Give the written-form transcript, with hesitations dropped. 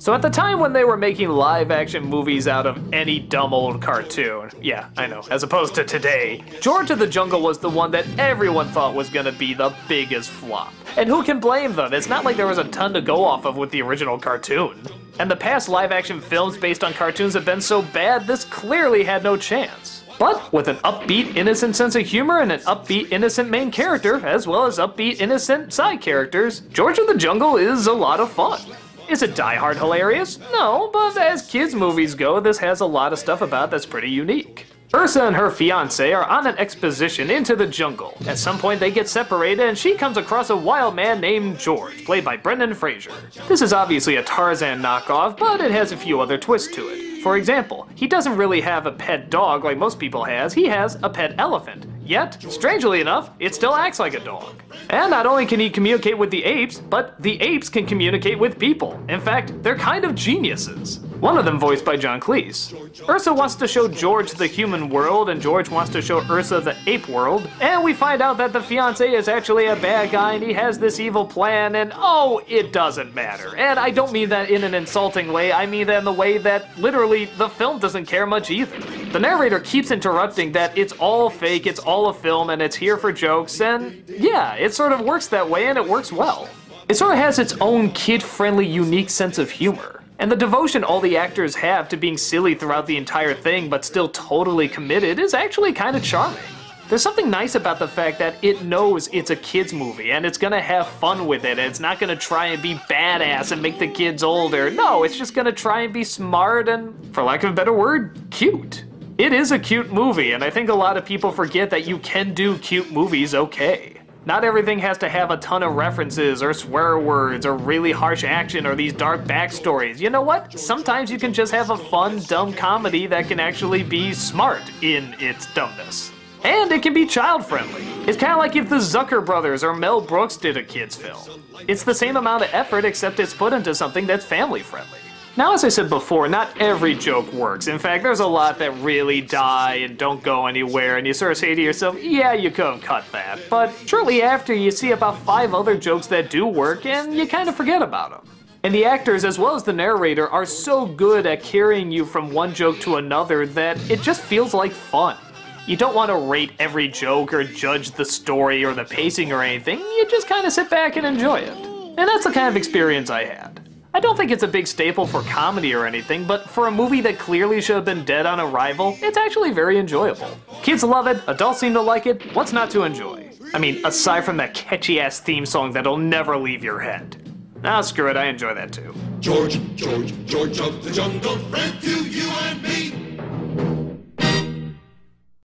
So at the time when they were making live-action movies out of any dumb old cartoon, yeah, I know, as opposed to today, George of the Jungle was the one that everyone thought was gonna be the biggest flop. And who can blame them? It's not like there was a ton to go off of with the original cartoon. And the past live-action films based on cartoons have been so bad, this clearly had no chance. But with an upbeat, innocent sense of humor and an upbeat, innocent main character, as well as upbeat, innocent side characters, George of the Jungle is a lot of fun. Is it die-hard hilarious? No, but as kids' movies go, this has a lot of stuff about that's pretty unique. Ursa and her fiancé are on an expedition into the jungle. At some point they get separated and she comes across a wild man named George, played by Brendan Fraser. This is obviously a Tarzan knockoff, but it has a few other twists to it. For example, he doesn't really have a pet dog like most people has, he has a pet elephant. Yet, strangely enough, it still acts like a dog. And not only can he communicate with the apes, but the apes can communicate with people. In fact, they're kind of geniuses. One of them voiced by John Cleese. Ursa wants to show George the human world, and George wants to show Ursa the ape world, and we find out that the fiancé is actually a bad guy and he has this evil plan, and oh, it doesn't matter. And I don't mean that in an insulting way, I mean that in the way that literally the film doesn't care much either. The narrator keeps interrupting that it's all fake, it's all a film, and it's here for jokes, and yeah, it sort of works that way and it works well. It sort of has its own kid-friendly, unique sense of humor. And the devotion all the actors have to being silly throughout the entire thing but still totally committed is actually kind of charming. There's something nice about the fact that it knows it's a kids movie and it's gonna have fun with it, and it's not gonna try and be badass and make the kids older. No, it's just gonna try and be smart and, for lack of a better word, cute. It is a cute movie, and I think a lot of people forget that you can do cute movies okay. Not everything has to have a ton of references or swear words or really harsh action or these dark backstories. You know what? Sometimes you can just have a fun, dumb comedy that can actually be smart in its dumbness. And it can be child-friendly. It's kind of like if the Zucker brothers or Mel Brooks did a kids film. It's the same amount of effort, except it's put into something that's family-friendly. Now, as I said before, not every joke works. In fact, there's a lot that really die and don't go anywhere, and you sort of say to yourself, yeah, you could have cut that. But shortly after, you see about 5 other jokes that do work, and you kind of forget about them. And the actors, as well as the narrator, are so good at carrying you from one joke to another that it just feels like fun. You don't want to rate every joke or judge the story or the pacing or anything, you just kind of sit back and enjoy it. And that's the kind of experience I had. I don't think it's a big staple for comedy or anything, but for a movie that clearly should have been dead on arrival, it's actually very enjoyable. Kids love it, adults seem to like it, what's not to enjoy? I mean, aside from that catchy-ass theme song that'll never leave your head. Nah, screw it, I enjoy that too. George of the jungle, friend to you.